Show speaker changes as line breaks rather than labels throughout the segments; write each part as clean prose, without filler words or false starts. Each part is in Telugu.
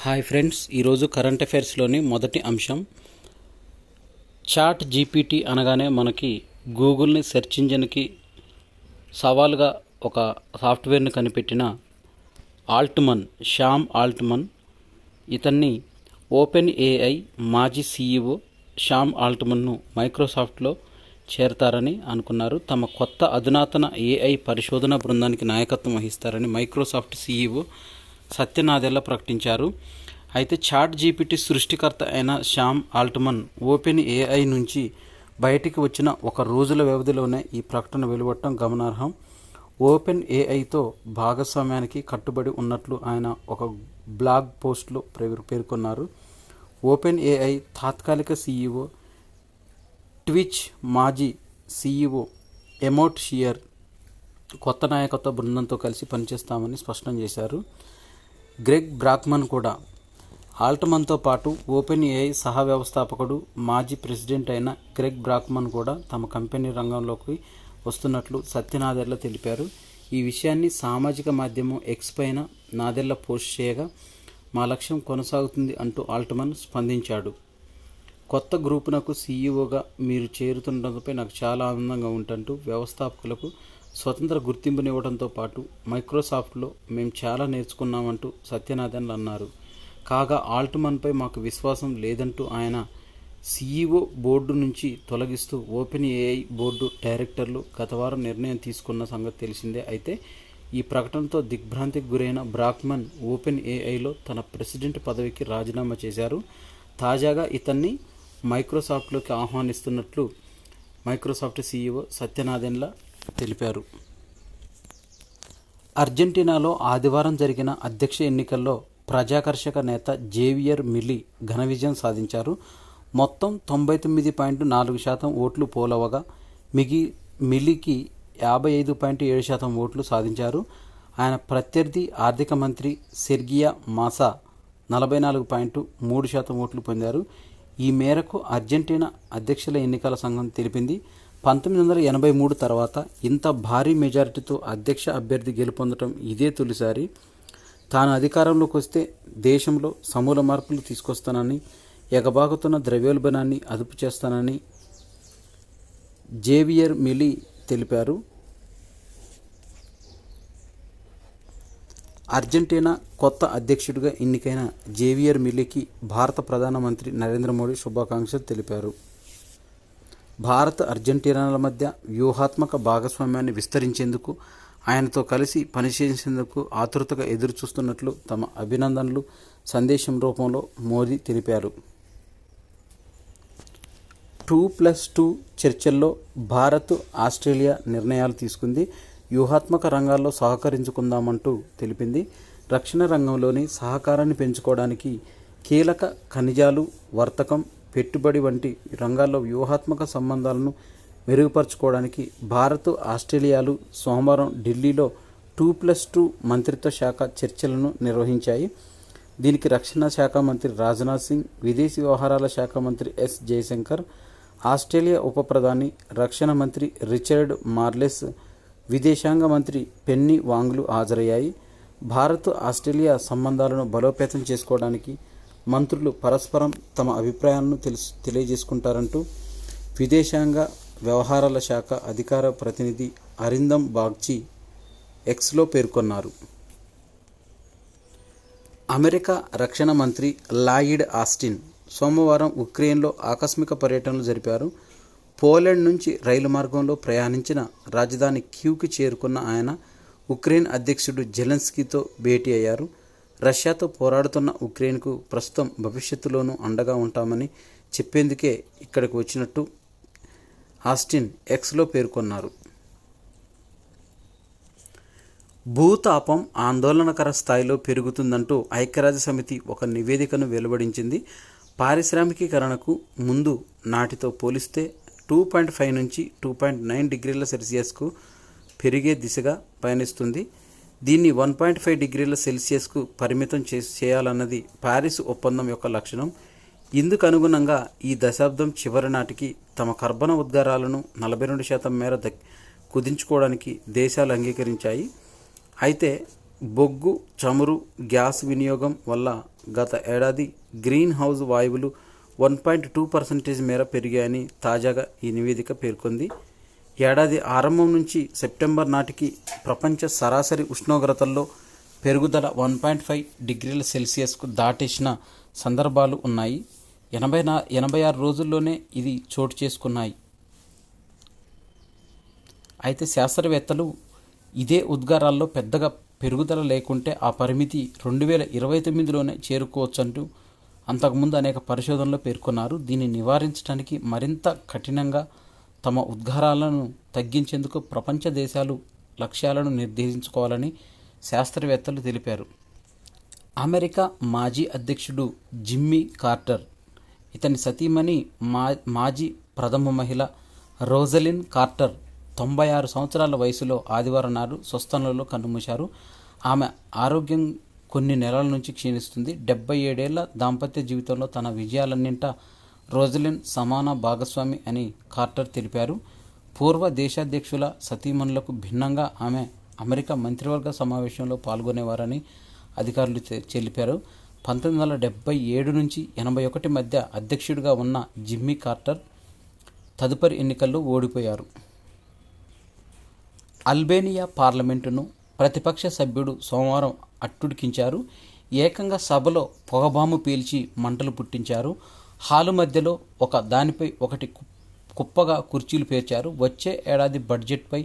హాయ్ ఫ్రెండ్స్, ఈరోజు కరెంట్ అఫైర్స్లోని మొదటి అంశం చాట్ జీపీటీ అనగానే మనకి గూగుల్ని సెర్చ్ ఇంజిన్కి సవాలుగా ఒక సాఫ్ట్వేర్ని కనిపెట్టిన శ్యామ్ ఆల్ట్మన్. ఇతన్ని ఓపెన్ ఏఐ మాజీ సీఈఓ శ్యామ్ ఆల్ట్మన్ను మైక్రోసాఫ్ట్లో చేరతారని అనుకున్నారు. తమ కొత్త అధునాతన ఏఐ పరిశోధన బృందానికి నాయకత్వం వహిస్తారని మైక్రోసాఫ్ట్ సీఈఓ సత్య నాదెళ్ల ప్రకటించారు. అయితే చాట్ జీపీటీ సృష్టికర్త అయిన శ్యామ్ ఆల్ట్మన్ ఓపెన్ ఏఐ నుంచి బయటికి వచ్చిన ఒక రోజుల వ్యవధిలోనే ఈ ప్రకటన వెలువడటం గమనార్హం. ఓపెన్ ఏఐతో భాగస్వామ్యానికి కట్టుబడి ఉన్నట్లు ఆయన ఒక బ్లాగ్ పోస్ట్లో పేర్కొన్నారు. ఓపెన్ ఏఐ తాత్కాలిక సీఈఓ, ట్విచ్ మాజీ సీఈఓ ఎమోట్ షియర్ కొత్త నాయకత్వ బృందంతో కలిసి పనిచేస్తామని స్పష్టం చేశారు. గ్రెగ్ బ్రాక్మన్ కూడా ఆల్ట్మన్తో పాటు ఓపెన్ ఏఐ సహ వ్యవస్థాపకుడు, మాజీ ప్రెసిడెంట్ అయిన గ్రెగ్ బ్రాక్మన్ కూడా తమ కంపెనీ రంగంలోకి వస్తున్నట్లు సత్య నాదెళ్ల తెలిపారు. ఈ విషయాన్ని సామాజిక మాధ్యమం ఎక్స్ పైన నాదెళ్ల పోస్ట్ చేయగా, మా లక్ష్యం కొనసాగుతుంది అంటూ ఆల్ట్మన్ స్పందించాడు. కొత్త గ్రూపునకు సీఈఓగా మీరు చేరుతుండటంపై నాకు చాలా ఆనందంగా ఉంటంటూ వ్యవస్థాపకులకు స్వతంత్ర గుర్తింపునివ్వడంతో పాటు మైక్రోసాఫ్ట్లో మేము చాలా నేర్చుకున్నామంటూ సత్యనాదెళ్ల అన్నారు. కాగా ఆల్ట్మన్పై మాకు విశ్వాసం లేదంటూ ఆయన సీఈఓ బోర్డు నుంచి తొలగిస్తూ ఓపెన్ ఏఐ బోర్డు డైరెక్టర్లు గత వారం నిర్ణయం తీసుకున్న సంగతి తెలిసిందే. అయితే ఈ ప్రకటనతో దిగ్భ్రాంతికి గురైన బ్రాక్మన్ ఓపెన్ ఏఐలో తన ప్రెసిడెంట్ పదవికి రాజీనామా చేశారు. తాజాగా ఇతన్ని మైక్రోసాఫ్ట్లోకి ఆహ్వానిస్తున్నట్లు మైక్రోసాఫ్ట్ సీఈఓ సత్య నాదెళ్ల తెలిపారు. అర్జెంటీనాలో ఆదివారం జరిగిన అధ్యక్ష ఎన్నికల్లో ప్రజాకర్షక నేత జేవియర్ మిలీ ఘన విజయం సాధించారు. మొత్తం 99.4% ఓట్లు పోలవగా మిలీకి 55.7% ఓట్లు సాధించారు. ఆయన ప్రత్యర్థి ఆర్థిక మంత్రి సెర్గియా మాసా 44.3% ఓట్లు పొందారు. ఈ మేరకు అర్జెంటీనా అధ్యక్షుల ఎన్నికల సంఘం తెలిపింది. 1983 తర్వాత ఇంత భారీ మెజారిటీతో అధ్యక్ష అభ్యర్థి గెలుపొందడం ఇదే తొలిసారి. తాను అధికారంలోకి వస్తే దేశంలో సమూల మార్పులు తీసుకొస్తానని, ఎగబాగుతున్న ద్రవ్యోల్బణాన్ని అదుపు చేస్తానని జేవియర్ మిలీ తెలిపారు. అర్జెంటీనా కొత్త అధ్యక్షుడిగా ఎన్నికైన జేవియర్ మిలీకి భారత ప్రధానమంత్రి నరేంద్ర మోడీ శుభాకాంక్షలు తెలిపారు. భారత్ అర్జెంటీనాల మధ్య వ్యూహాత్మక భాగస్వామ్యాన్ని విస్తరించేందుకు, ఆయనతో కలిసి పనిచేసేందుకు ఆతృతగా ఎదురుచూస్తున్నట్లు తమ అభినందనలు సందేశం రూపంలో మోదీ తెలిపారు. 2+2 చర్చల్లో భారత్, ఆస్ట్రేలియా నిర్ణయాలు తీసుకుంది. వ్యూహాత్మక రంగాల్లో సహకరించుకుందామంటూ తెలిపింది. రక్షణ రంగంలోని సహకారాన్ని పెంచుకోవడానికి కీలక ఖనిజాలు, వర్తకం, పెట్టుబడి వంటి రంగాల్లో వ్యూహాత్మక సంబంధాలను మెరుగుపరచుకోవడానికి భారత్, ఆస్ట్రేలియాలు సోమవారం ఢిల్లీలో 2+2 మంత్రిత్వ శాఖ చర్చలను నిర్వహించాయి. దీనికి రక్షణ శాఖ మంత్రి రాజ్నాథ్ సింగ్, విదేశీ వ్యవహారాల శాఖ మంత్రి ఎస్ జయశంకర్, ఆస్ట్రేలియా ఉప ప్రధాని, రక్షణ మంత్రి రిచర్డ్ మార్లెస్, విదేశాంగ మంత్రి పెన్నీ వాంగ్లు హాజరయ్యాయి. భారత్, ఆస్ట్రేలియా సంబంధాలను బలోపేతం చేసుకోవడానికి మంత్రులు పరస్పరం తమ అభిప్రాయాలను తెలియజేసుకుంటారంటూ విదేశాంగ వ్యవహారాల శాఖ అధికార ప్రతినిధి అరిందమ్ బాగ్చి ఎక్స్లో పేర్కొన్నారు. అమెరికా రక్షణ మంత్రి లాయిడ్ ఆస్టిన్ సోమవారం ఉక్రెయిన్లో ఆకస్మిక పర్యటనలు జరిపారు. పోలాండ్ నుంచి రైలు మార్గంలో ప్రయాణించిన రాజధాని కీవ్కి చేరుకున్న ఆయన ఉక్రెయిన్ అధ్యక్షుడు జెలెన్స్కీతో భేటీ అయ్యారు. రష్యాతో పోరాడుతున్న ఉక్రెయిన్కు ప్రస్తుతం, భవిష్యత్తులోనూ అండగా ఉంటామని చెప్పేందుకే ఇక్కడికి వచ్చినట్టు ఆస్టిన్ ఎక్స్లో పేర్కొన్నారు. భూతాపం ఆందోళనకర స్థాయిలో పెరుగుతుందంటూ ఐక్యరాజ్యసమితి ఒక నివేదికను వెలువడించింది. పారిశ్రామికీకరణకు ముందు నాటితో పోలిస్తే 2.5 నుంచి 2.9 డిగ్రీల సెల్సియస్కు పెరిగే దిశగా పయనిస్తుంది. దీన్ని 1.5 డిగ్రీల సెల్సియస్కు పరిమితం చేయాలన్నది ప్యారిస్ ఒప్పందం యొక్క లక్షణం. ఇందుకు అనుగుణంగా ఈ దశాబ్దం చివరి నాటికి తమ కర్బన ఉద్గారాలను 42% మేర కుదించుకోవడానికి దేశాలు అంగీకరించాయి. అయితే బొగ్గు, చమురు, గ్యాస్ వినియోగం వల్ల గత ఏడాది గ్రీన్ హౌస్ వాయువులు 1.2% మేర పెరిగాయని తాజాగా ఈ నివేదిక పేర్కొంది. ఏడాది ఆరంభం నుంచి సెప్టెంబర్ నాటికి ప్రపంచ సరాసరి ఉష్ణోగ్రతల్లో పెరుగుదల 1.5 డిగ్రీల సెల్సియస్కు దాటేసిన సందర్భాలు ఉన్నాయి. 86 రోజుల్లోనే ఇది చోటు చేసుకున్నాయి. అయితే శాస్త్రవేత్తలు ఇదే ఉద్గారాల్లో పెద్దగా పెరుగుదల లేకుంటే ఆ పరిమితి 2029లోనే చేరుకోవచ్చంటూ అంతకుముందు అనేక పరిశోధనలు పేర్కొన్నారు. దీన్ని నివారించడానికి మరింత కఠినంగా తమ ఉద్గారాలను తగ్గించేందుకు ప్రపంచ దేశాలు లక్ష్యాలను నిర్దేశించుకోవాలని శాస్త్రవేత్తలు తెలిపారు. అమెరికా మాజీ అధ్యక్షుడు జిమ్మీ కార్టర్, ఇతని సతీమణి మాజీ ప్రథమ మహిళ రోజలిన్ కార్టర్ 96 సంవత్సరాల వయసులో ఆదివారం నాడు స్వస్థలంలో కన్నుమూశారు. ఆమె ఆరోగ్యం కొన్ని నెలల నుంచి క్షీణిస్తుంది. 77 ఏళ్ల దాంపత్య జీవితంలో తన విజయాలన్నింటా రోజలిన్ సమాన భాగస్వామి అని కార్టర్ తెలిపారు. పూర్వ దేశాధ్యక్షుల సతీమణులకు భిన్నంగా ఆమె అమెరికా మంత్రివర్గ సమావేశంలో పాల్గొనేవారని అధికారులు తెలిపారు. 1977 నుంచి 81 మధ్య అధ్యక్షుడిగా ఉన్న జిమ్మీ కార్టర్ తదుపరి ఎన్నికల్లో ఓడిపోయారు. అల్బేనియా పార్లమెంటును ప్రతిపక్ష సభ్యుడు సోమవారం అట్టుడికించారు. ఏకంగా సభలో పొగబాము పీల్చి మంటలు పుట్టించారు. హాలు మధ్యలో ఒక దానిపై ఒకటి కుప్పగా కుర్చీలు పేర్చారు. వచ్చే ఏడాది బడ్జెట్పై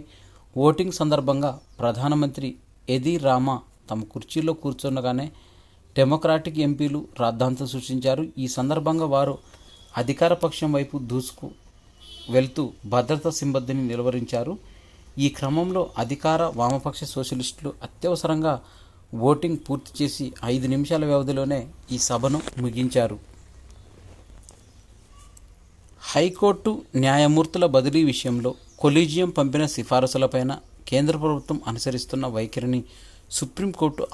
ఓటింగ్ సందర్భంగా ప్రధానమంత్రి ఎది రామా తమ కుర్చీలో కూర్చుండగానే డెమోక్రాటిక్ ఎంపీలు రాద్ధాంతం సృష్టించారు. ఈ సందర్భంగా వారు అధికార పక్షం వైపు దూసుకు వెళ్తూ భద్రతా సిబ్బందిని నిలువరించారు. ఈ క్రమంలో అధికార వామపక్ష సోషలిస్టులు అత్యవసరంగా ఓటింగ్ పూర్తి చేసి 5 నిమిషాల వ్యవధిలోనే ఈ సభను ముగించారు. హైకోర్టు న్యాయమూర్తుల బదిలీ విషయంలో కొలీజియం పంపిన సిఫారసులపైన కేంద్ర ప్రభుత్వం అనుసరిస్తున్న వైఖరిని సుప్రీంకోర్టు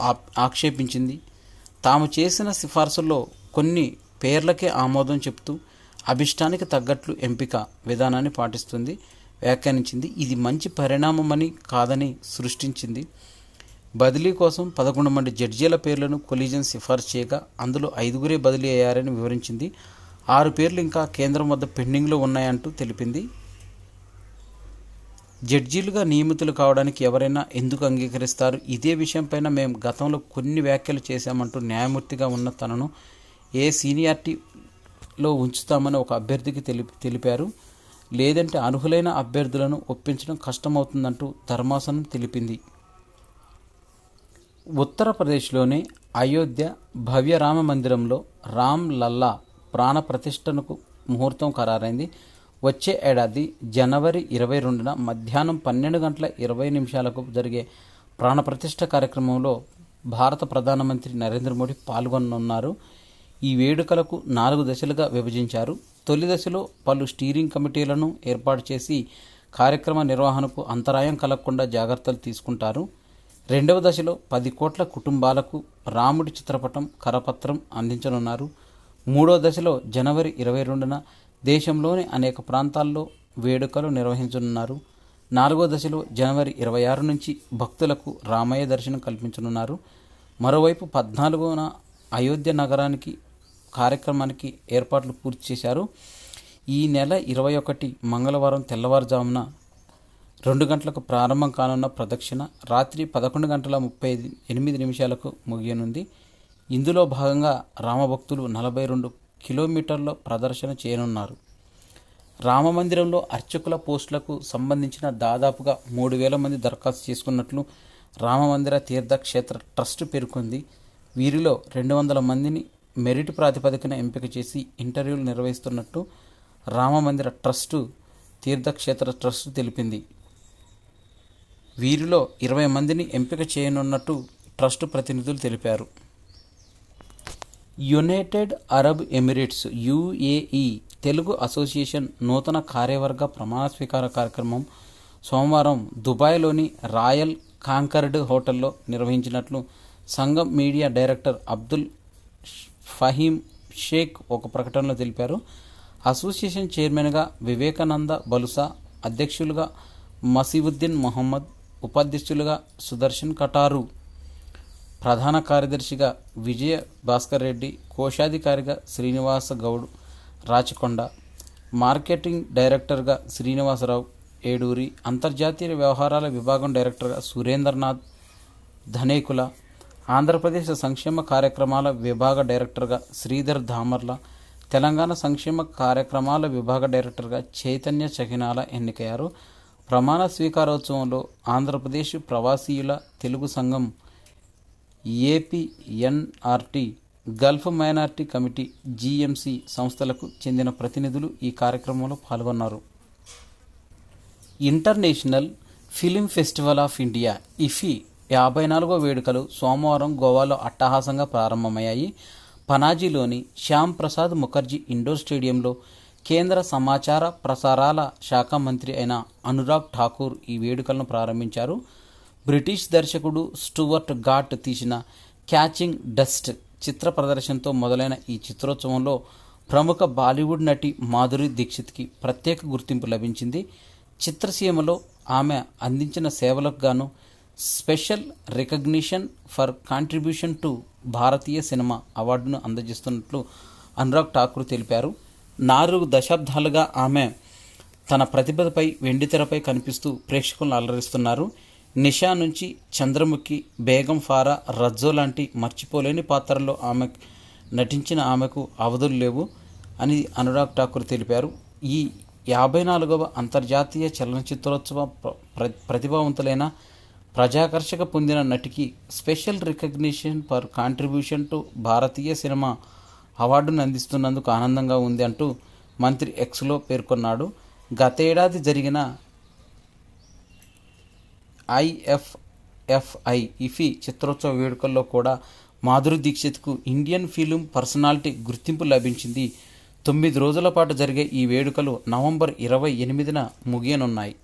ఆక్షేపించింది. తాము చేసిన సిఫార్సుల్లో కొన్ని పేర్లకే ఆమోదం చెప్తూ అభిష్టానికి తగ్గట్లు ఎంపిక విధానాన్ని పాటిస్తుంది వ్యాఖ్యానించింది. ఇది మంచి పరిణామమని కాదని సృష్టించింది. బదిలీ కోసం 11 మంది జడ్జీల పేర్లను కొలీజియం సిఫార్సు చేయగా అందులో 5గురే బదిలీ అయ్యారని వివరించింది. 6 పేర్లు ఇంకా కేంద్రం వద్ద పెండింగ్లో ఉన్నాయంటూ తెలిపింది. జడ్జీలుగా నియమితులు కావడానికి ఎవరైనా ఎందుకు అంగీకరిస్తారు? ఇదే విషయంపైన మేము గతంలో కొన్ని వ్యాఖ్యలు చేశామంటూ న్యాయమూర్తిగా ఉన్న తనను ఏ సీనియారిటీలో ఉంచుతామని ఒక అభ్యర్థికి తెలిపారు. లేదంటే అర్హులైన అభ్యర్థులను ఒప్పించడం కష్టమవుతుందంటూ ధర్మాసనం తెలిపింది. ఉత్తరప్రదేశ్లోని అయోధ్య భవ్య రామ మందిరంలో రామ్ లల్లా ప్రాణ ప్రతిష్టకు ముహూర్తం ఖరారైంది. వచ్చే ఏడాది జనవరి 22న మధ్యాహ్నం 12:20 జరిగే ప్రాణప్రతిష్ఠ కార్యక్రమంలో భారత ప్రధానమంత్రి నరేంద్ర మోడీ పాల్గొననున్నారు. ఈ వేడుకలకు 4 దశలుగా విభజించారు. తొలి దశలో పలు స్టీరింగ్ కమిటీలను ఏర్పాటు చేసి కార్యక్రమ నిర్వహణకు అంతరాయం కలగకుండా జాగ్రత్తలు తీసుకుంటారు. రెండవ దశలో 10 కోట్ల కుటుంబాలకు రాముడి చిత్రపటం, కరపత్రం అందించనున్నారు. మూడో దశలో జనవరి 22న దేశంలోని అనేక ప్రాంతాల్లో వేడుకలు నిర్వహించనున్నారు. 4వ దశలో జనవరి 26 నుంచి భక్తులకు రామయ్య దర్శనం కల్పించనున్నారు. మరోవైపు 14న అయోధ్య నగరానికి కార్యక్రమానికి ఏర్పాట్లు పూర్తి చేశారు. ఈ నెల 21 మంగళవారం తెల్లవారుజామున 2 గంటలకు ప్రారంభం కానున్న ప్రదక్షిణ రాత్రి 11:38 ముగియనుంది. ఇందులో భాగంగా రామభక్తులు 42 కిలోమీటర్ల ప్రదర్శన చేయనున్నారు. రామమందిరంలో అర్చకుల పోస్టులకు సంబంధించిన దాదాపుగా 3,000 మంది దరఖాస్తు చేసుకున్నట్లు రామమందిర తీర్థక్షేత్ర ట్రస్ట్ పేర్కొంది. వీరిలో 200 మందిని మెరిట్ ప్రాతిపదికన ఎంపిక చేసి ఇంటర్వ్యూలు నిర్వహిస్తున్నట్టు రామమందిర ట్రస్టు తీర్థక్షేత్ర ట్రస్ట్ తెలిపింది. వీరిలో 20 మందిని ఎంపిక చేయనున్నట్టు ట్రస్టు ప్రతినిధులు తెలిపారు. United Arab Emirates UAE Telugu association నూతన కార్యవర్గ ప్రమాణ స్వీకార కార్యక్రమం సోమవారం దుబాయ్లోని రాయల్ కాంకర్డ్ హోటల్లో నిర్వహించినట్లు సంఘం మీడియా డైరెక్టర్ అబ్దుల్ ఫహీం షేక్ ఒక ప్రకటనలో తెలిపారు. అసోసియేషన్ చైర్మన్గా వివేకానంద బలుసా, అధ్యక్షులుగా మసీవుద్దీన్ మొహమ్మద్, ఉపాధ్యక్షులుగా సుదర్శన్ కటారు ప్రధాన కార్యదర్శిగా విజయ భాస్కర్ రెడ్డి, కోశాధికారిగా శ్రీనివాస గౌడ్ రాచకొండ, మార్కెటింగ్ డైరెక్టర్గా శ్రీనివాసరావు ఏడూరి, అంతర్జాతీయ వ్యవహారాల విభాగం డైరెక్టర్గా సురేంద్రనాథ్ ధనేకుల, ఆంధ్రప్రదేశ్ సంక్షేమ కార్యక్రమాల విభాగ డైరెక్టర్గా శ్రీధర్ ధామర్ల, తెలంగాణ సంక్షేమ కార్యక్రమాల విభాగ డైరెక్టర్గా చైతన్య చకినాల ఎన్నికయ్యారు. ప్రమాణ స్వీకారోత్సవంలో ఆంధ్రప్రదేశ్ ప్రవాసీయుల తెలుగు సంఘం, APNRT, gulf minority committee, GMC సంస్థలకు చెందిన ప్రతినిధులు ఈ కార్యక్రమంలో పాల్గొన్నారు. International film festival of India IFFI 54వ వేడుకలు సోమవారం గోవాలో అట్టహాసంగా ప్రారంభమయ్యాయి. పనాజీలోని శ్యామ్ ప్రసాద్ ముఖర్జీ ఇండోర్ స్టేడియంలో కేంద్ర సమాచార ప్రసారాల శాఖ మంత్రి అయిన అనురాగ్ ఠాకూర్ ఈ వేడుకలను ప్రారంభించారు. బ్రిటిష్ దర్శకుడు స్టూవర్ట్ గాట్ తీసిన క్యాచింగ్ డస్ట్ చిత్ర ప్రదర్శనతో మొదలైన ఈ చిత్రోత్సవంలో ప్రముఖ బాలీవుడ్ నటి మాధురి దీక్షిత్కి ప్రత్యేక గుర్తింపు లభించింది. చిత్రసీమలో ఆమె అందించిన సేవలకు గాను special recognition for contribution to భారతీయ సినిమా అవార్డును అందజేస్తున్నట్లు అనురాగ్ ఠాకూర్ తెలిపారు. 4 దశాబ్దాలుగా ఆమె తన ప్రతిభపై వెండితెరపై కనిపిస్తూ ప్రేక్షకులను అలరిస్తున్నారు. నిషా నుంచి చంద్రముఖి, బేగం ఫారా, రజ్జో లాంటి మర్చిపోలేని పాత్రల్లో ఆమె నటించిన ఆమెకు అవధులు లేవు అని అనురాగ్ ఠాకూర్ తెలిపారు. ఈ 54వ అంతర్జాతీయ చలనచిత్రోత్సవ ప్రతిభావంతులైన ప్రజాకర్షక పొందిన నటికి special recognition for contribution to భారతీయ సినిమా అవార్డును అందిస్తున్నందుకు ఆనందంగా ఉంది అంటూ మంత్రి ఎక్స్లో పేర్కొన్నాడు. గతేడాది జరిగిన ఐఎఫ్ఎఫ్ఐ ఇఫీ చిత్రోత్సవ వేడుకల్లో కూడా మాధురి దీక్షిత్కు ఇండియన్ ఫిలిం పర్సనాలిటీ గుర్తింపు లభించింది. 9 రోజుల పాటు జరిగే ఈ వేడుకలు నవంబర్ 28న ముగియనున్నాయి.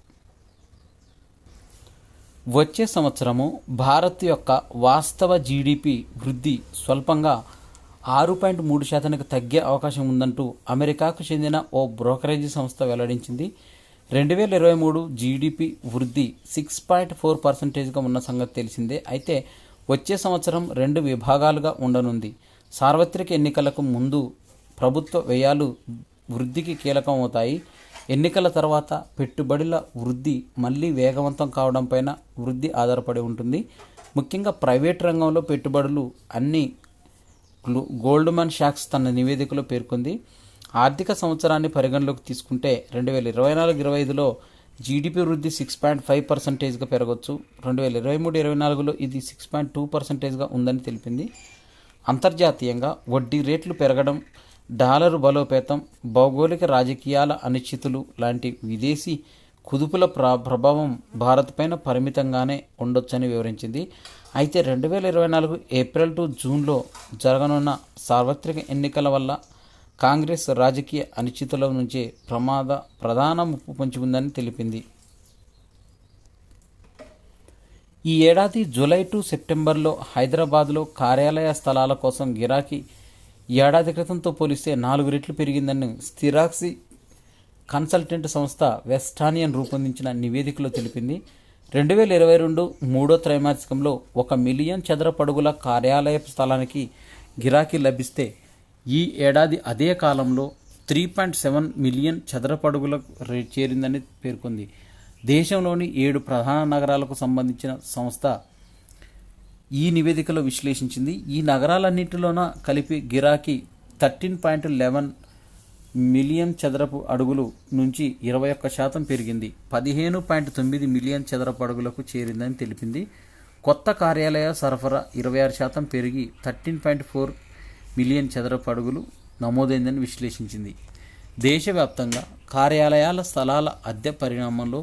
వచ్చే సంవత్సరము భారత్ యొక్క వాస్తవ జీడిపి వృద్ధి స్వల్పంగా 6.3% తగ్గే అవకాశం ఉందంటూ అమెరికాకు చెందిన ఓ బ్రోకరేజీ సంస్థ వెల్లడించింది. 2023 జీడిపి వృద్ధి 6.4%గా ఉన్న సంగతి తెలిసిందే. అయితే వచ్చే సంవత్సరం 2 విభాగాలుగా ఉండనుంది. సార్వత్రిక ఎన్నికలకు ముందు ప్రభుత్వ వ్యయాలు వృద్ధికి కీలకం అవుతాయి. ఎన్నికల తర్వాత పెట్టుబడుల వృద్ధి మళ్లీ వేగవంతం కావడంపైన వృద్ధి ఆధారపడి ఉంటుంది. ముఖ్యంగా ప్రైవేట్ రంగంలో పెట్టుబడులు అన్ని గోల్డ్మన్ సాక్స్ తన నివేదికలో పేర్కొంది. ఆర్థిక సంవత్సరాన్ని పరిగణలోకి తీసుకుంటే 2024-25లో జీడిపి వృద్ధి 6.5%గా పెరగవచ్చు. 2023-24లో ఇది 6.2%గా ఉందని తెలిపింది. అంతర్జాతీయంగా వడ్డీ రేట్లు పెరగడం, డాలరు బలోపేతం, భౌగోళిక రాజకీయాల అనిశ్చితులు లాంటి విదేశీ కుదుపుల ప్రభావం భారత్ పైన పరిమితంగానే ఉండొచ్చని వివరించింది. అయితే 2024 ఏప్రిల్ టు జూన్లో జరగనున్న సార్వత్రిక ఎన్నికల వల్ల కాంగ్రెస్ రాజకీయ అనిశ్చితుల నుంచే ప్రధాన ముప్పు పొంచి ఉందని తెలిపింది. ఈ ఏడాది జూలై టు సెప్టెంబర్లో హైదరాబాద్లో కార్యాలయ స్థలాల కోసం గిరాకీ ఏడాది క్రితంతో పోలిస్తే 4 రెట్లు పెరిగిందని స్థిరాక్సి కన్సల్టెంట్ సంస్థ వెస్టానియన్ రూపొందించిన నివేదికలో తెలిపింది. 2022 మూడో త్రైమాసికంలో 1 మిలియన్ చదరపడుగుల కార్యాలయ స్థలానికి గిరాకీ లభిస్తే ఈ ఏడాది అదే కాలంలో 3.7 మిలియన్ చదరపడుగులకు చేరిందని పేర్కొంది. దేశంలోని 7 ప్రధాన నగరాలకు సంబంధించిన సంస్థ ఈ నివేదికలో విశ్లేషించింది. ఈ నగరాలన్నింటిలోన కలిపి గిరాకీ 13.11 మిలియన్ చదరపు అడుగులు నుంచి 21% పెరిగింది. 15.9 మిలియన్ చదరపు అడుగులకు చేరిందని తెలిపింది. కొత్త కార్యాలయ సరఫరా 26% పెరిగి 13.4 మిలియన్ చదరపు అడుగులు నమోదైందని విశ్లేషించింది. దేశవ్యాప్తంగా కార్యాలయాల స్థలాల అద్దె పరిణామంలో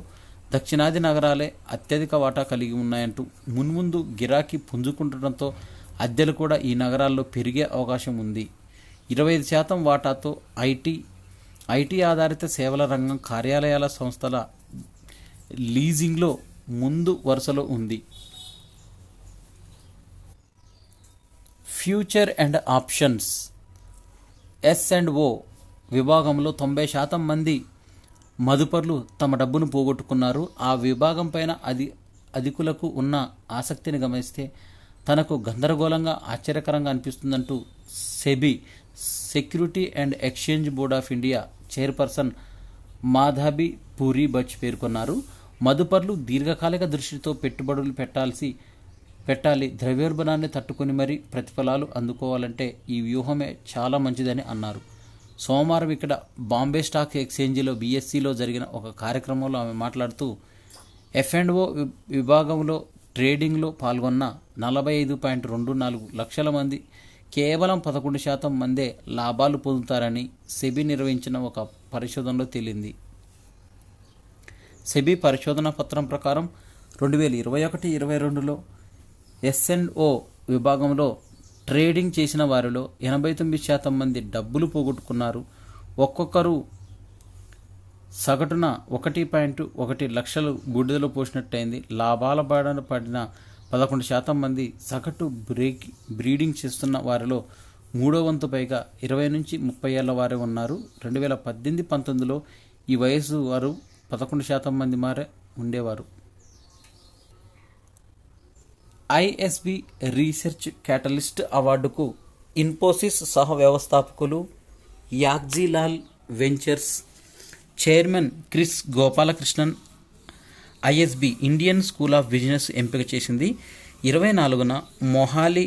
దక్షిణాది నగరాలే అత్యధిక వాటా కలిగి ఉన్నాయంటూ మున్ముందు గిరాకీ పుంజుకుండటంతో అద్దెలు కూడా ఈ నగరాల్లో పెరిగే అవకాశం ఉంది. 25% వాటాతో ఐటీ ఆధారిత సేవల రంగం కార్యాలయాల సంస్థల లీజింగ్లో ముందు వరుసలో ఉంది. ఫ్యూచర్ అండ్ ఆప్షన్స్ S&O విభాగంలో 90% మంది మదుపర్లు తమ డబ్బును పోగొట్టుకున్నారు. ఆ విభాగం పైన అధికులకు ఉన్న ఆసక్తిని గమనిస్తే తనకు గందరగోళంగా ఆశ్చర్యకరంగా అనిపిస్తుందంటూ SEBI securities and exchange board of India chairperson Madhabi Puri Buch పేర్కొన్నారు. మదుపర్లు దీర్ఘకాలిక దృష్టితో పెట్టుబడులు పెట్టాలి, ద్రవ్యోల్బణాన్ని తట్టుకుని మరీ ప్రతిఫలాలు అందుకోవాలంటే ఈ వ్యూహమే చాలా మంచిదని అన్నారు. సోమవారం ఇక్కడ బాంబే స్టాక్ ఎక్స్చేంజిలో BSEలో జరిగిన ఒక కార్యక్రమంలో ఆమె మాట్లాడుతూ F&O విభాగంలో ట్రేడింగ్లో పాల్గొన్న 45.24 లక్షల మంది కేవలం 11% మందే లాభాలు పొందుతారని సెబీ నిర్వహించిన ఒక పరిశోధనలో తేలింది. సెబీ పరిశోధన పత్రం ప్రకారం 2021-22లో S&O విభాగంలో ట్రేడింగ్ చేసిన వారిలో 89% మంది డబ్బులు పోగొట్టుకున్నారు. ఒక్కొక్కరు సగటున 1.1 లక్షలు బూడిదలో పోసినట్టయింది. లాభాల బారిన పడిన 11% మంది సగటు బ్రీడింగ్ చేస్తున్న వారిలో మూడో వంతు పైగా 20 నుంచి 30 ఏళ్ల వారే ఉన్నారు. 2018-19లో ఈ వయసు వారు 11% మంది మారే ఉండేవారు. ISB రీసెర్చ్ క్యాటలిస్ట్ అవార్డుకు ఇన్ఫోసిస్ సహ వ్యవస్థాపకులు యాగ్జీలాల్ ventures chairman Kris Gopalakrishnan ISB Indian school of business ఎంపిక చేసింది. 24న మొహాలీ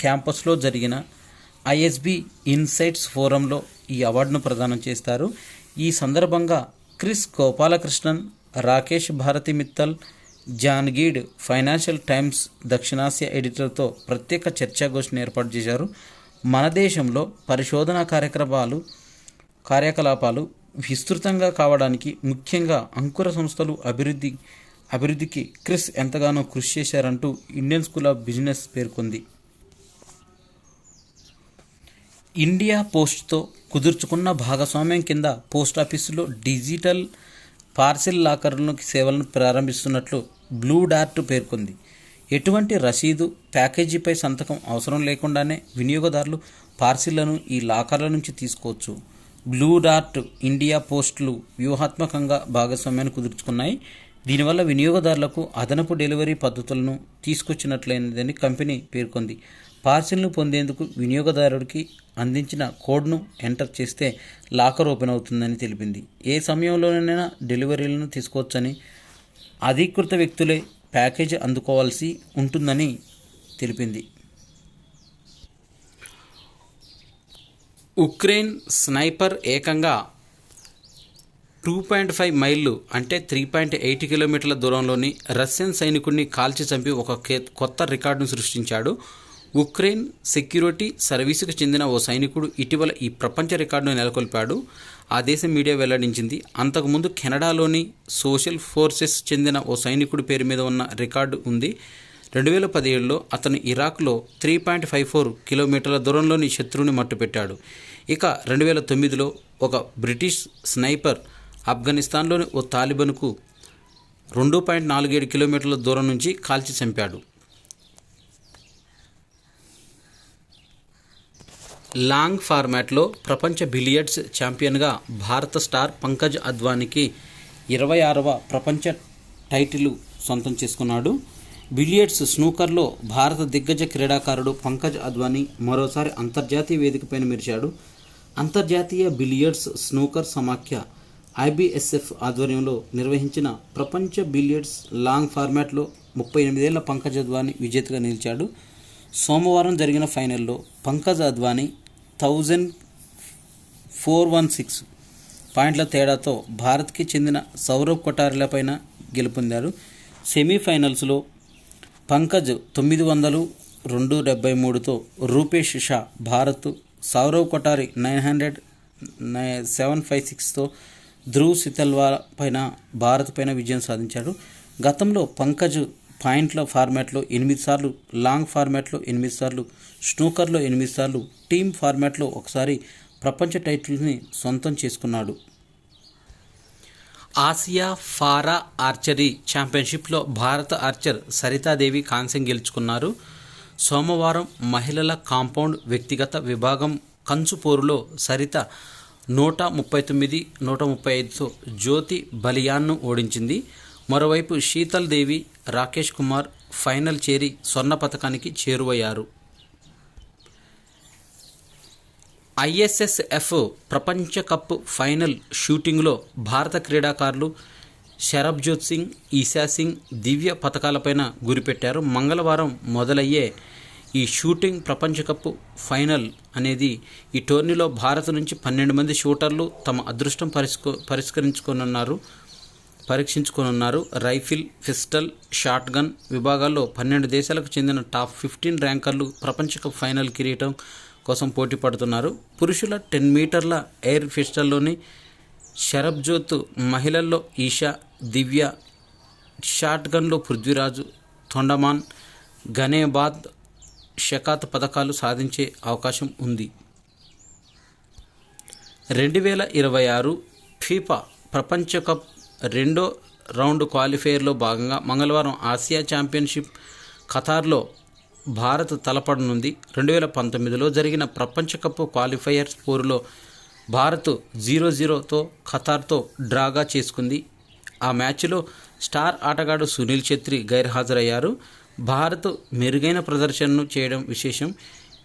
క్యాంపస్లో జరిగిన ISB ఇన్సైట్స్ ఫోరంలో ఈ అవార్డును ప్రదానం చేస్తారు. ఈ సందర్భంగా క్రిస్ గోపాలకృష్ణన్, రాకేష్ భారతి మిత్తల్, జాన్ గీడ్ ఫైనాన్షియల్ టైమ్స్ దక్షిణాసియా ఎడిటర్తో ప్రత్యేక చర్చాగోష్ఠిని ఏర్పాటు చేశారు. మన దేశంలో పరిశోధనా కార్యకలాపాలు విస్తృతంగా కావడానికి ముఖ్యంగా అంకుర సంస్థలు అభివృద్ధికి క్రిస్ ఎంతగానో కృషి చేశారంటూ ఇండియన్ స్కూల్ ఆఫ్ బిజినెస్ పేర్కొంది. ఇండియా పోస్ట్తో కుదుర్చుకున్న భాగస్వామ్యం కింద పోస్టాఫీసులో డిజిటల్ పార్సిల్ లాకర్లను సేవలను ప్రారంభిస్తున్నట్లు బ్లూ డార్ట్ పేర్కొంది. ఎటువంటి రసీదు, ప్యాకేజీపై సంతకం అవసరం లేకుండానే వినియోగదారులు పార్సిళ్లను ఈ లాకర్ల నుంచి తీసుకోవచ్చు. బ్లూ డార్ట్, ఇండియా పోస్టులు వ్యూహాత్మకంగా భాగస్వామ్యాన్ని కుదుర్చుకున్నాయి. దీనివల్ల వినియోగదారులకు అదనపు డెలివరీ పద్ధతులను తీసుకొచ్చినట్లయిందని కంపెనీ పేర్కొంది. పార్సిల్ను పొందేందుకు వినియోగదారుడికి అందించిన కోడ్ను ఎంటర్ చేస్తే లాకర్ ఓపెన్ అవుతుందని తెలిపింది. ఏ సమయంలోనైనా డెలివరీలను తీసుకోవచ్చని, అధీకృత వ్యక్తులే ప్యాకేజీ అందుకోవాల్సి ఉంటుందని తెలిపింది. ఉక్రెయిన్ స్నైపర్ ఏకంగా 2.5 మైళ్ళు అంటే 3.8 కిలోమీటర్ల దూరంలోని రష్యన్ సైనికుడిని కాల్చి చంపి ఒక కొత్త రికార్డును సృష్టించాడు. ఉక్రెయిన్ సెక్యూరిటీ సర్వీసుకు చెందిన ఓ సైనికుడు ఇటీవల ఈ ప్రపంచ రికార్డును నెలకొల్పాడు. ఆ దేశ మీడియా వెల్లడించింది. అంతకుముందు కెనడాలోని సోషల్ ఫోర్సెస్ చెందిన ఓ సైనికుడి పేరు మీద ఉన్న రికార్డు ఉంది. 2017లో అతను ఇరాక్లో 3.54 కిలోమీటర్ల దూరంలోని శత్రువుని మట్టుపెట్టాడు. ఇక 2009లో ఒక బ్రిటిష్ స్నైపర్ ఆఫ్ఘనిస్తాన్లోని ఓ తాలిబాన్కు 2.47 కిలోమీటర్ల దూరం నుంచి కాల్చి చంపాడు. లాంగ్ ఫార్మాట్లో ప్రపంచ బిలియర్డ్స్ ఛాంపియన్గా భారత స్టార్ పంకజ్ అద్వానీకి 26వ ప్రపంచ టైటిల్ సొంతం చేసుకున్నాడు. బిలియర్డ్స్ స్నూకర్లో భారత దిగ్గజ క్రీడాకారుడు పంకజ్ అద్వానీ మరోసారి అంతర్జాతీయ వేదికపైన మెరిచాడు. అంతర్జాతీయ బిలియర్డ్స్ స్నూకర్ సమాఖ్య IBSF ఆధ్వర్యంలో నిర్వహించిన ప్రపంచ బిలియర్డ్స్ లాంగ్ ఫార్మాట్లో 38 ఏళ్ల పంకజ్ అద్వానీ విజేతగా నిలిచాడు. సోమవారం జరిగిన ఫైనల్లో పంకజ్ అద్వానీ 1416 పాయింట్ల తేడాతో భారత్కి చెందిన సౌరవ్ కొటారిలపైన గెలుపొందారు. సెమీఫైనల్స్లో పంకజ్ 900 273తో రూపేష్ షా భారత్, సౌరవ్ కొటారి 900 756తో ధ్రువ్ సితల్వాలా పైన భారత్ పైన విజయం సాధించాడు. గతంలో పంకజ్ పాయింట్ల ఫార్మాట్లో 8 సార్లు, లాంగ్ ఫార్మాట్లో 8 సార్లు, స్నూకర్లో 8 సార్లు, టీమ్ ఫార్మాట్లో ఒకసారి ప్రపంచ టైటిల్ని సొంతం చేసుకున్నాడు. ఆసియా పారా ఆర్చరీ ఛాంపియన్షిప్లో భారత ఆర్చర్ సరితాదేవి కాంస్యం గెలుచుకున్నారు. సోమవారం మహిళల కాంపౌండ్ వ్యక్తిగత విభాగం కంచు పోరులో సరిత 139-135తో జ్యోతి బలియాన్ను ఓడించింది. మరోవైపు శీతల్ దేవి, రాకేష్ కుమార్, ఫైనల్ చేరి స్వర్ణ పతకానికి చేరువయ్యారు. ISSF ప్రపంచ కప్ ఫైనల్ షూటింగ్లో భారత క్రీడాకారులు శరబ్జోత్ సింగ్, ఈశా సింగ్ దివ్య పతకాలపైన గురిపెట్టారు. మంగళవారం మొదలయ్యే ఈ షూటింగ్ ప్రపంచ కప్ ఫైనల్ అనేది ఈ టోర్నీలో భారత్ నుంచి 12 మంది షూటర్లు తమ అదృష్టం పరీక్షించుకోనున్నారు. రైఫిల్, పిస్టల్, షాట్ గన్ విభాగాల్లో 12 దేశాలకు చెందిన టాప్ 15 ర్యాంకర్లు ప్రపంచ కప్ ఫైనల్ కిరీటం కోసం పోటీ పడుతున్నారు. పురుషుల 10 మీటర్ల ఎయిర్ పిస్టల్లోని శరబ్జోత్, మహిళల్లో ఈషా, దివ్య, షాట్ గన్లో పృథ్వీరాజు, తొండమాన్, గనేబాద్, షకాత్ పథకాలు సాధించే అవకాశం ఉంది. 2026 ఫీఫా ప్రపంచ కప్ రెండో రౌండ్ క్వాలిఫైయర్లో భాగంగా మంగళవారం ఆసియా ఛాంపియన్షిప్ ఖతార్లో భారత్ తలపడనుంది. 2019లో జరిగిన ప్రపంచ కప్ క్వాలిఫైయర్స్ పోరులో భారత్ 0-0తో ఖతార్తో డ్రాగా చేసుకుంది. ఆ మ్యాచ్లో స్టార్ ఆటగాడు సునీల్ ఛెత్రి గైర్హాజరయ్యారు. భారత్ మెరుగైన ప్రదర్శనను చేయడం విశేషం.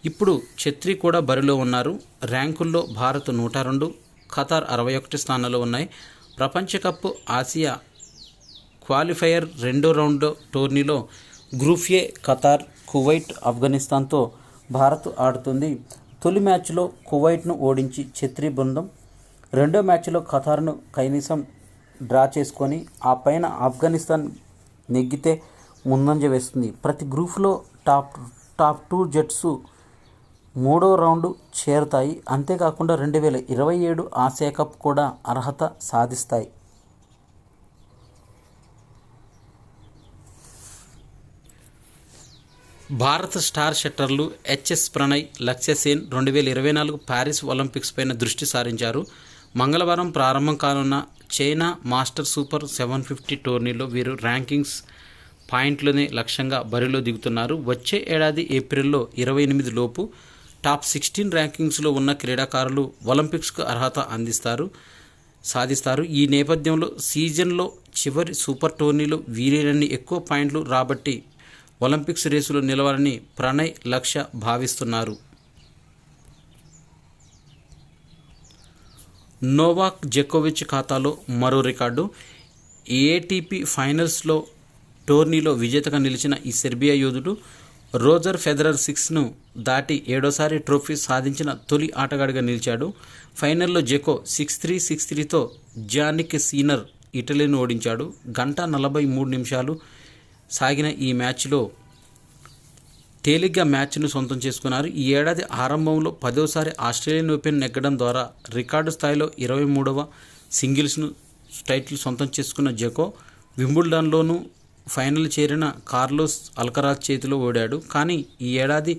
ఇప్పుడు ఛెత్రి కూడా బరిలో ఉన్నారు. ర్యాంకుల్లో భారత్ 102, ఖతార్ 61 స్థానాల్లో ఉన్నాయి. ప్రపంచ కప్ ఆసియా క్వాలిఫైయర్ రెండో రౌండ్ టోర్నీలో గ్రూప్ ఏ ఖతార్, కువైట్, ఆఫ్ఘనిస్తాన్తో భారత్ ఆడుతుంది. తొలి మ్యాచ్లో కువైట్ను ఓడించి ఛెత్రి బృందం రెండో మ్యాచ్లో ఖతార్ను కనీసం డ్రా చేసుకొని ఆ పైన ఆఫ్ఘనిస్తాన్ నెగ్గితే ముందంజ వేస్తుంది. ప్రతి గ్రూప్లో టాప్ 2 జట్స్ మూడో రౌండ్ చేరుతాయి. అంతేకాకుండా 2027 ఆసియా కప్ కూడా అర్హత సాధిస్తాయి. భారత స్టార్ షట్టర్లు HS ప్రణయ్, లక్ష్య సేన్ 2024 ప్యారిస్ ఒలింపిక్స్ పైన దృష్టి సారించారు. మంగళవారం ప్రారంభం కానున్న చైనా మాస్టర్ సూపర్ 750 టోర్నీలో వీరు ర్యాంకింగ్స్ పాయింట్లనే లక్ష్యంగా బరిలో దిగుతున్నారు. వచ్చే ఏడాది ఏప్రిల్లో 28 లోపు టాప్ 16 ర్యాంకింగ్స్లో ఉన్న క్రీడాకారులు ఒలింపిక్స్కు అర్హత సాధిస్తారు. ఈ నేపథ్యంలో సీజన్లో చివరి సూపర్ టోర్నీలో వీరిని ఎక్కువ పాయింట్లు రాబట్టి ఒలింపిక్స్ రేసులో నిలవాలని ప్రణయ్, లక్ష్య భావిస్తున్నారు. నోవాక్ జోకోవిచ్ ఖాతాలో మరో రికార్డు. ATP ఫైనల్స్లో టోర్నీలో విజేతగా నిలిచిన ఈ సెర్బియా యోధుడు రోజర్ ఫెదరర్ 6ను దాటి 7వ ట్రోఫీ సాధించిన తొలి ఆటగాడిగా నిలిచాడు. ఫైనల్లో జెకో 6-3, 6-3తో జానిక్ సీనర్ ఇటలీని ఓడించాడు. 1:43 సాగిన ఈ మ్యాచ్లో తేలిగ్గా మ్యాచ్ను సొంతం చేసుకున్నారు. ఈ ఏడాది ఆరంభంలో 10వ ఆస్ట్రేలియన్ ఓపెన్ నెగ్గడం ద్వారా రికార్డు స్థాయిలో 23వ సింగిల్స్ను టైటిల్ సొంతం చేసుకున్న జెకో వింబుల్డన్లోనూ ఫైనల్ చేరిన కార్లోస్ అల్కరాజ్ చేతిలో ఓడాడు. కానీ ఈ ఏడాది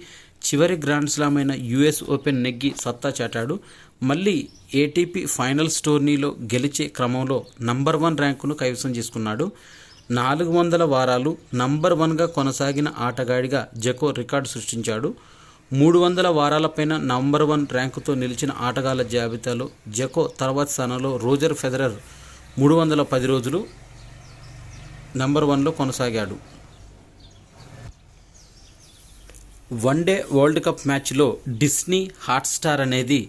చివరి గ్రాండ్ స్లామ్ అయిన US ఓపెన్ నెగ్గి సత్తా చాటాడు. మళ్ళీ ATP ఫైనల్స్ టోర్నీలో గెలిచే క్రమంలో నంబర్ 1 ర్యాంకును కైవసం చేసుకున్నాడు. 400 వారాలు నంబర్ 1గా కొనసాగిన ఆటగాడిగా జెకో రికార్డు సృష్టించాడు. 300 వారాలపైన నంబర్ 1 ర్యాంకుతో నిలిచిన ఆటగాళ్ల జాబితాలో జెకో తర్వాతి స్థానంలో రోజర్ ఫెదరర్ 310 రోజులు నంబర్ 1లో కొనసాగాడు. వన్డే వరల్డ్ కప్ మ్యాచ్లో డిస్నీ హాట్స్టార్ అనేది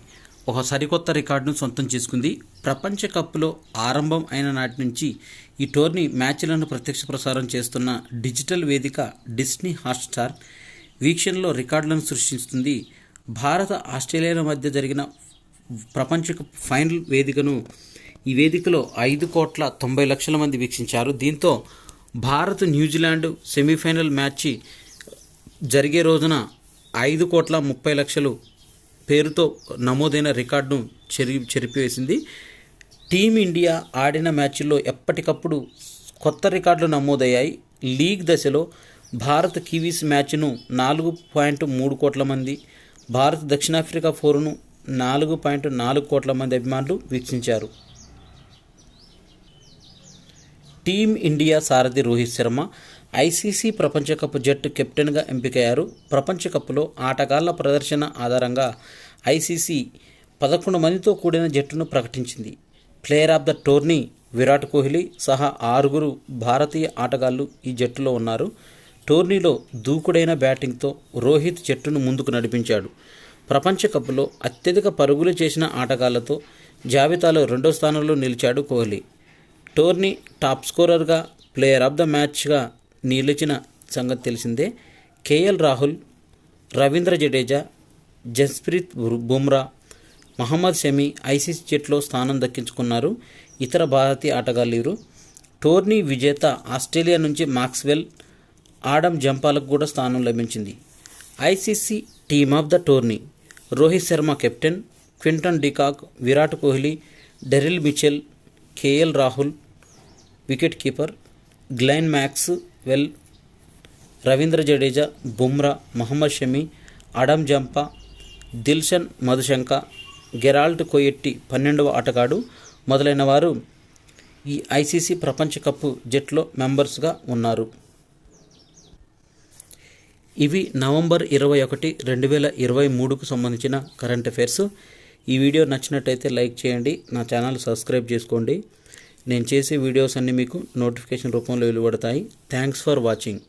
ఒక సరికొత్త రికార్డును సొంతం చేసుకుంది. ప్రపంచ కప్లో ఆరంభం అయిన నాటి నుంచి ఈ టోర్నీ మ్యాచ్లను ప్రత్యక్ష ప్రసారం చేస్తున్న డిజిటల్ వేదిక డిస్నీ హాట్స్టార్ వీక్షణలో రికార్డులను సృష్టిస్తుంది. భారత, ఆస్ట్రేలియాల మధ్య జరిగిన ప్రపంచ కప్ ఫైనల్ ఈ వేదికలో 5,90,00,000 మంది వీక్షించారు. దీంతో భారత్, న్యూజిలాండ్ సెమీఫైనల్ మ్యాచ్ జరిగే రోజున 5,30,00,000 పేరుతో నమోదైన రికార్డును చెరిపివేసింది. టీమిండియా ఆడిన మ్యాచ్ల్లో ఎప్పటికప్పుడు కొత్త రికార్డులు నమోదయ్యాయి. లీగ్ దశలో భారత్ కివీస్ మ్యాచ్ను 4.3 కోట్ల మంది, భారత్ దక్షిణాఫ్రికా పోరును 4.4 కోట్ల మంది అభిమానులు వీక్షించారు. టీమిండియా సారథి రోహిత్ శర్మ ICC ప్రపంచ కప్ జట్టు కెప్టెన్గా ఎంపికయ్యారు. ప్రపంచ కప్లో ఆటగాళ్ల ప్రదర్శన ఆధారంగా ICC 11 మందితో కూడిన జట్టును ప్రకటించింది. Player of the tourney Virat Kohli సహా 6 భారతీయ ఆటగాళ్లు ఈ జట్టులో ఉన్నారు. టోర్నీలో దూకుడైన బ్యాటింగ్తో రోహిత్ జట్టును ముందుకు నడిపించాడు. ప్రపంచ కప్లో అత్యధిక పరుగులు చేసిన ఆటగాళ్లతో జాబితాలో 2వ స్థానంలో నిలిచాడు కోహ్లీ. టోర్నీ టాప్ స్కోరర్గా, ప్లేయర్ ఆఫ్ ద మ్యాచ్గా నిలిచిన సంగతి తెలిసిందే. కేఎల్ రాహుల్, రవీంద్ర జడేజా, జస్ప్రీత్ బుమ్రా, మహమ్మద్ షమి ఐసీసీ జట్టులో స్థానం దక్కించుకున్నారు. ఇతర భారతీయ ఆటగాళ్లు వీరు. టోర్నీ విజేత ఆస్ట్రేలియా నుంచి మాక్స్వెల్, ఆడమ్ జంపాలకు కూడా స్థానం లభించింది. ICC team of the tourney: Rohit Sharma captain, Quinton de Kock, Virat Kohli, Daryl Mitchell, KL Rahul wicket keeper, Glenn Maxwell, Ravindra Jadeja, Bumrah, Mohammed Shami, Adam Zampa, Dilshan Madushanka, Gerald Coetzee 12వ ఆటగాడు మొదలైన వారు ఈ ఐసీసీ ప్రపంచ కప్ జట్లో మెంబర్స్గా ఉన్నారు. ఇవి నవంబర్ 21, 2023కు సంబంధించిన కరెంట్ అఫైర్స్. ఈ వీడియో నచ్చినట్టయితే లైక్ చేయండి, నా ఛానల్ సబ్స్క్రైబ్ చేసుకోండి. నేను చేసే వీడియోస్ అన్నీ మీకు నోటిఫికేషన్ రూపంలో వెలువడతాయి. Thanks for watching.